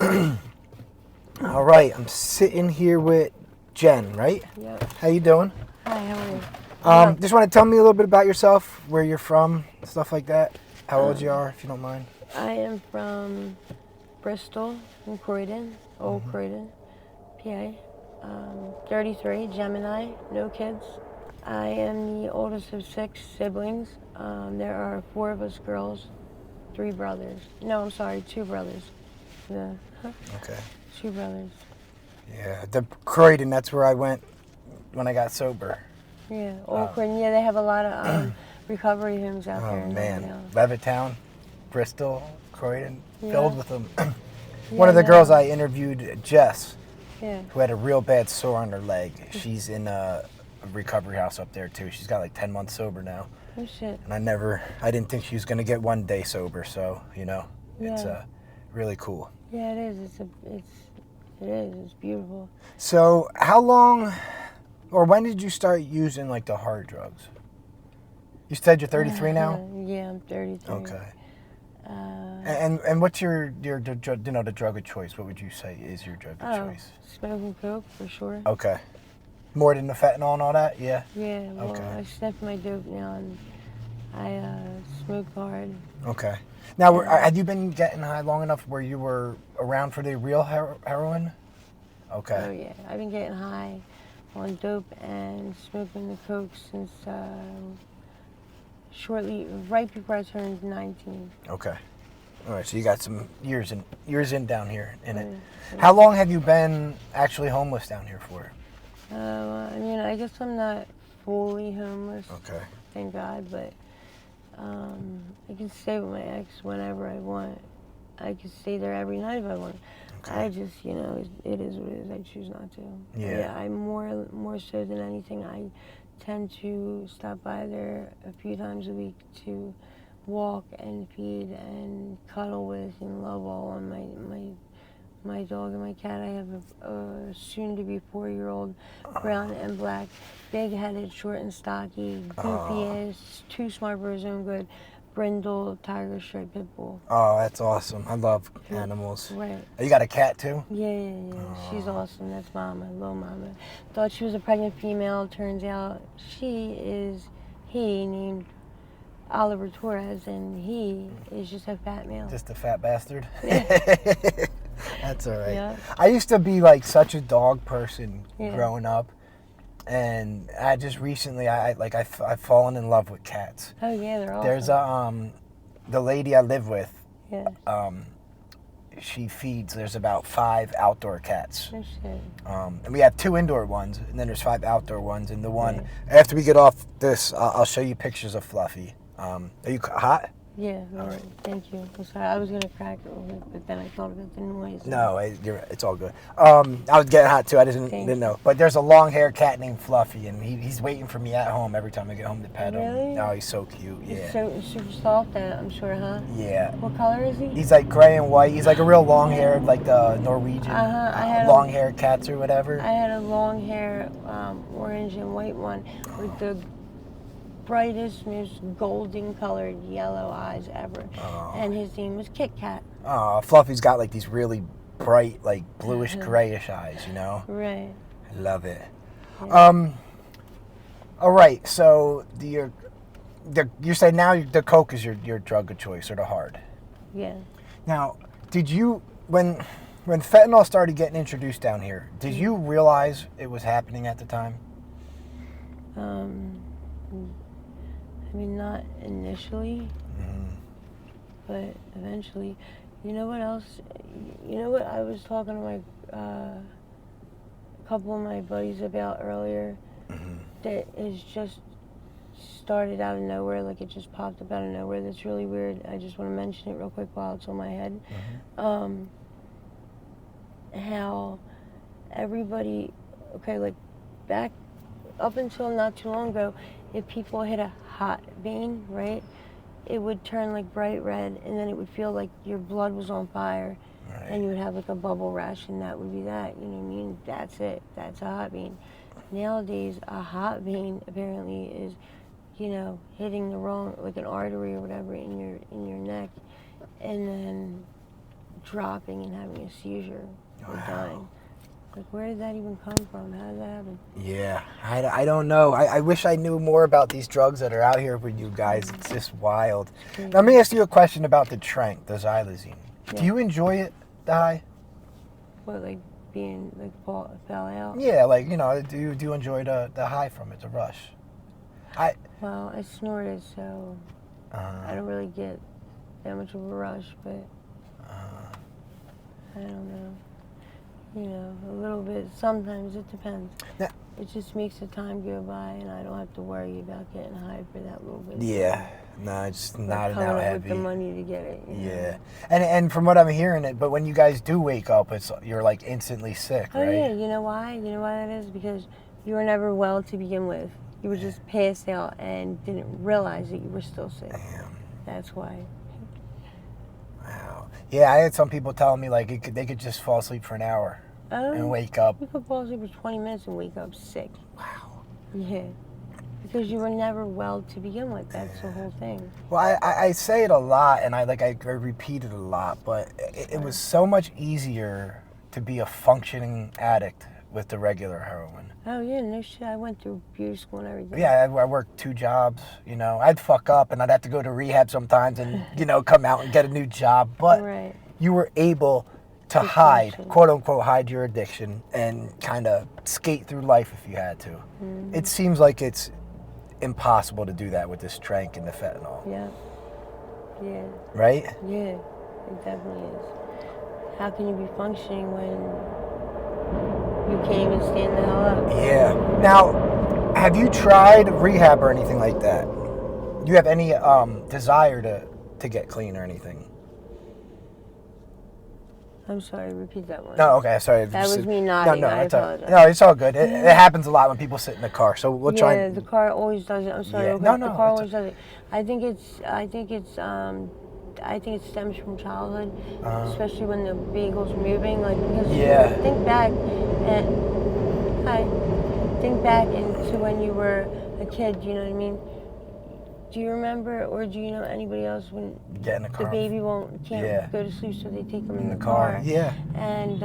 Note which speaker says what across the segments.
Speaker 1: All right, I'm sitting here with Jen, right?
Speaker 2: Yep.
Speaker 1: How you doing?
Speaker 2: Hi, how are you?
Speaker 1: Just want to tell me a little bit about yourself, where you're from, stuff like that. How old you are, if you don't mind.
Speaker 2: I am from Bristol, in Croydon, Old Croydon, PA. 33, Gemini, no kids. I am the oldest of 6 siblings. There are 4 of us girls, 3 brothers. No, I'm sorry, 2 brothers. Yeah.
Speaker 1: Okay.
Speaker 2: 2 brothers.
Speaker 1: Yeah, the Croydon, that's where I went when I got sober.
Speaker 2: Yeah, Old Croydon. Yeah, they have a lot of recovery homes out there.
Speaker 1: Oh,
Speaker 2: in
Speaker 1: man.
Speaker 2: Downtown.
Speaker 1: Levittown, Bristol, Croydon,
Speaker 2: Yeah.
Speaker 1: filled with them.
Speaker 2: Yeah,
Speaker 1: One of the
Speaker 2: no.
Speaker 1: girls I interviewed, Jess,
Speaker 2: Yeah.
Speaker 1: who had a real bad sore on her leg. She's in a recovery house up there, too. She's got like 10 months sober now.
Speaker 2: Oh, shit.
Speaker 1: And I didn't think she was going to get one day sober, so, it's
Speaker 2: Yeah.
Speaker 1: really cool.
Speaker 2: Yeah, it is. It's beautiful.
Speaker 1: So, how long, or when did you start using, like, the hard drugs? You said you're 33 now?
Speaker 2: Yeah, I'm 33.
Speaker 1: Okay. And what's your the drug of choice? What would you say is your drug of choice?
Speaker 2: Smoking coke for sure.
Speaker 1: Okay. More than the fentanyl and all that? Yeah?
Speaker 2: Yeah, well,
Speaker 1: Okay.
Speaker 2: I sniff my dope now, and I smoke hard.
Speaker 1: Okay. Now, had you been getting high long enough where you were around for the real heroin? Okay.
Speaker 2: Oh yeah, I've been getting high on dope and smoking the coke since right before I turned 19.
Speaker 1: Okay. All right, so you got some years in down here in it.
Speaker 2: Yeah.
Speaker 1: How long have you been actually homeless down here for?
Speaker 2: I guess I'm not fully homeless,
Speaker 1: Okay.
Speaker 2: thank God, but I can stay with my ex whenever I want. I can stay there every night if I want.
Speaker 1: Okay.
Speaker 2: I just, it is what it is. I choose not to.
Speaker 1: Yeah.
Speaker 2: I'm more so than anything. I tend to stop by there a few times a week to walk and feed and cuddle with and love all on my dog and my cat. I have a soon-to-be 4-year-old brown and black, big-headed, short and stocky, goofy ass, too smart for his own good, brindle tiger stripe pit bull.
Speaker 1: Oh, that's awesome. I love animals.
Speaker 2: Right.
Speaker 1: Oh, you got a cat too?
Speaker 2: Yeah. She's awesome. That's Mama, little Mama. Thought she was a pregnant female. Turns out he named Oliver Torres, and he is just a fat male.
Speaker 1: Just a fat bastard? That's all right.
Speaker 2: Yeah.
Speaker 1: I used to be like such a dog person
Speaker 2: Yeah.
Speaker 1: growing up, and I just recently I've fallen in love with cats.
Speaker 2: Oh yeah, they're awesome.
Speaker 1: There's the lady I live with.
Speaker 2: Yeah.
Speaker 1: She feeds. There's about 5 outdoor cats.
Speaker 2: No shit.
Speaker 1: And we have 2 indoor ones, and then there's 5 outdoor ones. And the one
Speaker 2: Right.
Speaker 1: after we get off this, I'll show you pictures of Fluffy. Are you hot?
Speaker 2: Yeah. Right. Thank you. I'm sorry. I was gonna crack it a little bit, but then I thought about the noise.
Speaker 1: No, it's all good. I was getting hot too. I didn't know. But there's a long-haired cat named Fluffy, and he's waiting for me at home every time I get home to pet him.
Speaker 2: Really?
Speaker 1: Oh, he's so cute. Yeah.
Speaker 2: He's so super soft, I'm sure, huh?
Speaker 1: Yeah.
Speaker 2: What color is he?
Speaker 1: He's like gray and white. He's like a real long-haired, like the Norwegian
Speaker 2: I had
Speaker 1: long-haired cats or whatever.
Speaker 2: I had a long hair, orange and white one with the brightest, most golden colored yellow eyes ever. And his name was Kit Kat.
Speaker 1: Oh, Fluffy's got like these really bright, like bluish grayish eyes,
Speaker 2: Right.
Speaker 1: I love it.
Speaker 2: Yeah.
Speaker 1: All right, so you say now the coke is your drug of choice, or the hard.
Speaker 2: Yeah.
Speaker 1: Now, did you when fentanyl started getting introduced down here, did you realize it was happening at the time?
Speaker 2: Not initially, but eventually. You know what else? You know what I was talking to my a couple of my buddies about earlier, that is just started out of nowhere, like it just popped up out of nowhere. That's really weird. I just want to mention it real quick while it's on my head. How everybody, like back up until not too long ago, if people hit a hot vein, right, it would turn like bright red, and then it would feel like your blood was on fire, and you would have like a bubble rash, and that would be that. You know what I mean? That's it. That's a hot vein. Nowadays, a hot vein apparently is, hitting the wrong, like an artery or whatever in your neck, and then dropping and having a seizure or dying. Like, where did that even come from? How did that happen?
Speaker 1: Yeah, I don't know. I wish I knew more about these drugs that are out here with you guys. It's just wild. Now, let me ask you a question about the Trank, the xylazine.
Speaker 2: Yeah.
Speaker 1: Do you enjoy it, the high?
Speaker 2: What, like being like fell out?
Speaker 1: Yeah, like, you know, do you enjoy the high from it, the rush?
Speaker 2: Well, I snorted, so I don't really get that much of a rush, but I don't know. You know, a little bit. Sometimes it depends.
Speaker 1: Yeah.
Speaker 2: It just makes the time go by, and I don't have to worry about getting high for that little bit.
Speaker 1: Yeah, no, it's not an
Speaker 2: coming
Speaker 1: out
Speaker 2: up
Speaker 1: heavy.
Speaker 2: with the money to get it.
Speaker 1: Yeah, and from what I'm hearing, but when you guys do wake up, you're like instantly sick,
Speaker 2: Oh
Speaker 1: right?
Speaker 2: yeah, you know why? You know why that is? Because you were never well to begin with. You were just passed out and didn't realize that you were still sick.
Speaker 1: Damn.
Speaker 2: That's why.
Speaker 1: Wow. Yeah, I had some people telling me like they could just fall asleep for an hour and wake up.
Speaker 2: You could fall asleep for 20 minutes and wake up sick.
Speaker 1: Wow.
Speaker 2: Yeah. Because you were never well to begin with. That's the whole thing.
Speaker 1: Well, I say it a lot, and I repeat it a lot, but it was so much easier to be a functioning addict with the regular heroin.
Speaker 2: Oh yeah, no shit. I went through beauty school and everything.
Speaker 1: Yeah, I worked 2 jobs. You know, I'd fuck up, and I'd have to go to rehab sometimes, and you know, come out and get a new job. But
Speaker 2: Right.
Speaker 1: you were able to hide, quote unquote, hide your addiction and kind of skate through life if you had to.
Speaker 2: Mm-hmm.
Speaker 1: It seems like it's impossible to do that with this Trank and the fentanyl.
Speaker 2: Yeah. Yeah.
Speaker 1: Right?
Speaker 2: Yeah. It definitely is. How can you be functioning when you can't even stand the hell up?
Speaker 1: Yeah. Now, have you tried rehab or anything like that? Do you have any desire to get clean or anything?
Speaker 2: I'm sorry, repeat that one.
Speaker 1: No, okay, sorry.
Speaker 2: That was me nodding. I apologize.
Speaker 1: No, it's all good. It happens a lot when people sit in the car, so we'll try.
Speaker 2: Yeah, the car always does it. I'm sorry.
Speaker 1: Yeah.
Speaker 2: Okay.
Speaker 1: No,
Speaker 2: The car always does it. I think it stems from childhood, especially when the vehicle's moving. Like, because think back into when you were a kid. You know what I mean? Do you remember, or do you know anybody else when
Speaker 1: Get in the car.
Speaker 2: the baby can't go to sleep, so they take them in the car?
Speaker 1: Yeah.
Speaker 2: And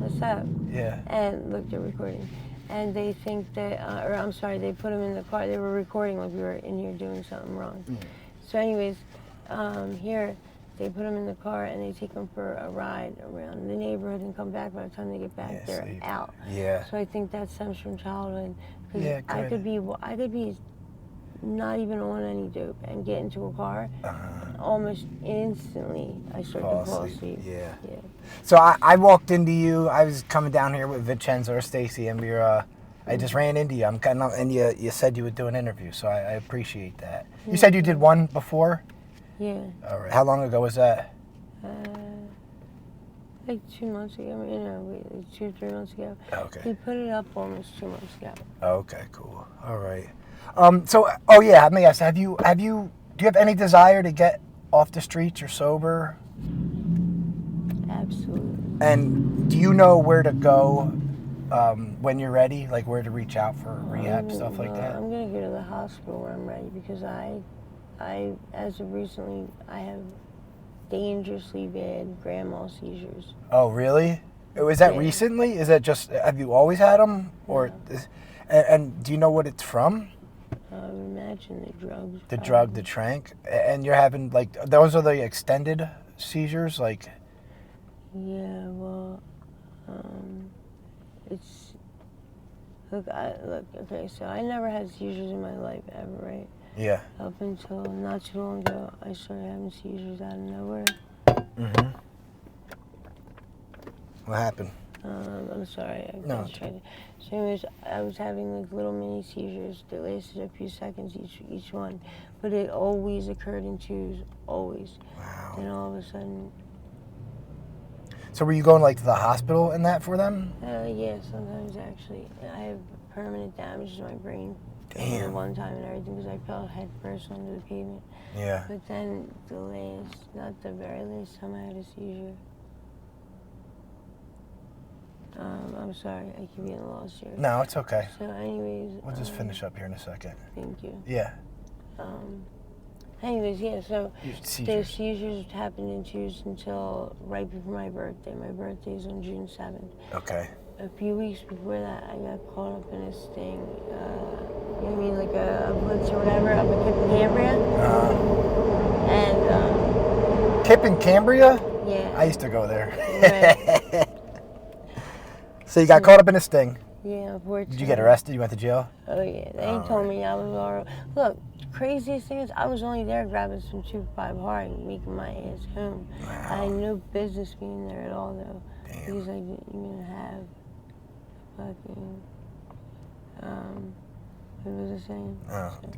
Speaker 2: what's up?
Speaker 1: Yeah.
Speaker 2: And look, they're recording. And they think that, they put them in the car. They were recording like we were in here doing something wrong.
Speaker 1: Mm.
Speaker 2: So anyways, here, they put them in the car and they take them for a ride around the neighborhood and come back. By the time they get back, they're out.
Speaker 1: Yeah.
Speaker 2: So I think that stems from childhood.
Speaker 1: Yeah,
Speaker 2: I could be not even on any dope and get into a car, almost instantly I start to fall asleep.
Speaker 1: Yeah. So I walked into you. I was coming down here with Vincenzo or Stacy, and we were. I just ran into you. And you said you would do an interview, so I appreciate that. You said you did one before.
Speaker 2: Yeah.
Speaker 1: All right. How long ago was that?
Speaker 2: Like 2 months ago. Like 2 or 3 months ago.
Speaker 1: Okay.
Speaker 2: We put it up almost 2 months ago.
Speaker 1: Okay. Cool. All right. Let me ask. Do you have any desire to get off the streets or sober?
Speaker 2: Absolutely.
Speaker 1: And do you know where to go when you're ready? Like where to reach out for rehab, stuff like that?
Speaker 2: I'm gonna go to the hospital when I'm ready because I as of recently, I have dangerously bad grand mal seizures.
Speaker 1: Oh, really? Was that recently? Is that just? Have you always had them, or?
Speaker 2: Yeah.
Speaker 1: And do you know what it's from?
Speaker 2: I would imagine the drugs.
Speaker 1: The drug, the Trank, and you're having like those are the extended seizures, like.
Speaker 2: Yeah, well, it's okay. So I never had seizures in my life ever, right?
Speaker 1: Yeah.
Speaker 2: Up until not too long ago, I started having seizures out of nowhere.
Speaker 1: Mhm. What happened?
Speaker 2: I'm sorry.
Speaker 1: No.
Speaker 2: So anyways, I was having like little mini seizures that lasted a few seconds each one, but it always occurred in twos, always.
Speaker 1: Wow.
Speaker 2: And all of a sudden.
Speaker 1: So were you going like to the hospital and that for them?
Speaker 2: Yeah, sometimes actually. I have permanent damage to my brain.
Speaker 1: Damn.
Speaker 2: One time and everything because I fell head first onto the pavement.
Speaker 1: Yeah.
Speaker 2: But then not the very last time I had a seizure. I'm sorry, I keep getting lost here.
Speaker 1: No, it's okay.
Speaker 2: So anyways.
Speaker 1: We'll just finish up here in a second.
Speaker 2: Thank you.
Speaker 1: Yeah.
Speaker 2: Anyways, yeah, so the
Speaker 1: Seizures.
Speaker 2: seizures happened in twos until right before my birthday. My birthday is on June 7th.
Speaker 1: Okay.
Speaker 2: A few weeks before that, I got caught up in a sting. You know what I mean? Like a blitz or whatever up in Cambria. And,
Speaker 1: Kip in Cambria?
Speaker 2: yeah.
Speaker 1: I used to go there.
Speaker 2: Right.
Speaker 1: So you got caught up in a sting.
Speaker 2: Yeah, unfortunately.
Speaker 1: Did you get arrested? You went to jail?
Speaker 2: Oh, yeah. They told me I was all right. Look, craziest thing is I was only there grabbing some 2-5 hard and making my ass home.
Speaker 1: Wow.
Speaker 2: I had no business being there at all, though.
Speaker 1: Damn.
Speaker 2: Because I didn't even have fucking, what was I saying?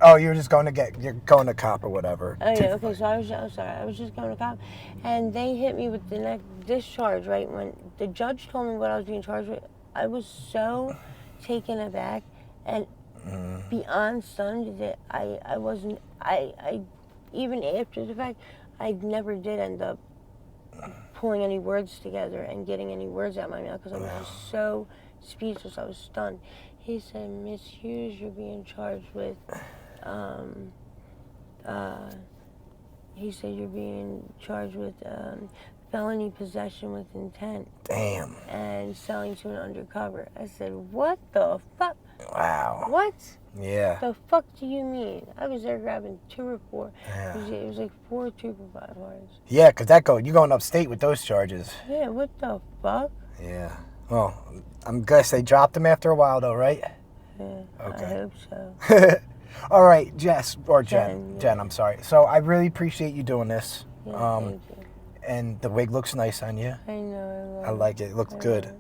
Speaker 1: Oh, you were just you're going to cop or whatever.
Speaker 2: Oh, yeah, okay, so I'm sorry, I was just going to cop, and they hit me with the discharge, right? When the judge told me what I was being charged with, I was so taken aback and beyond stunned that I wasn't, even after the fact, I never did end up pulling any words together and getting any words out of my mouth because I was just so speechless, I was stunned. He said, Miss Hughes, you're being charged with, he said you're being charged with felony possession with intent.
Speaker 1: Damn.
Speaker 2: And selling to an undercover. I said, what the fuck?
Speaker 1: Wow.
Speaker 2: What?
Speaker 1: Yeah.
Speaker 2: The fuck do you mean? I was there grabbing 2 or 4.
Speaker 1: Yeah.
Speaker 2: It was like 4 2-5 hards.
Speaker 1: Yeah, because you're going upstate with those charges.
Speaker 2: Yeah, what the fuck?
Speaker 1: Yeah. Well, I'm guess they dropped him after a while, though, right?
Speaker 2: Yeah,
Speaker 1: Okay.
Speaker 2: I hope so.
Speaker 1: All right, Jess, or
Speaker 2: Jenn,
Speaker 1: Jen, I'm sorry. So I really appreciate you doing this.
Speaker 2: Yeah, thank you.
Speaker 1: And the wig looks nice on you.
Speaker 2: I know,
Speaker 1: I like it. It looks good.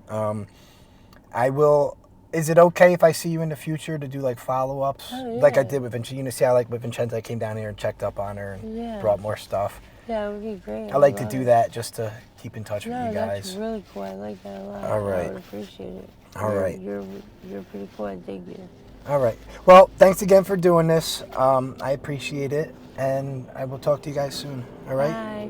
Speaker 1: I will. Is it okay if I see you in the future to do like follow-ups,
Speaker 2: Oh,
Speaker 1: like I
Speaker 2: yeah.
Speaker 1: did with Vincenza? You know, see, I like with Vincenza, I came down here and checked up on her and
Speaker 2: Yeah.
Speaker 1: brought more stuff.
Speaker 2: Yeah, it would be great.
Speaker 1: I like to
Speaker 2: love
Speaker 1: do
Speaker 2: it.
Speaker 1: that just to keep in touch with
Speaker 2: No,
Speaker 1: you
Speaker 2: that's
Speaker 1: guys.
Speaker 2: really cool. I like that a lot.
Speaker 1: All right.
Speaker 2: I would appreciate it.
Speaker 1: All right.
Speaker 2: You're pretty cool. I dig you.
Speaker 1: All right. Well, thanks again for doing this. I appreciate it, and I will talk to you guys soon. All right.
Speaker 2: Bye.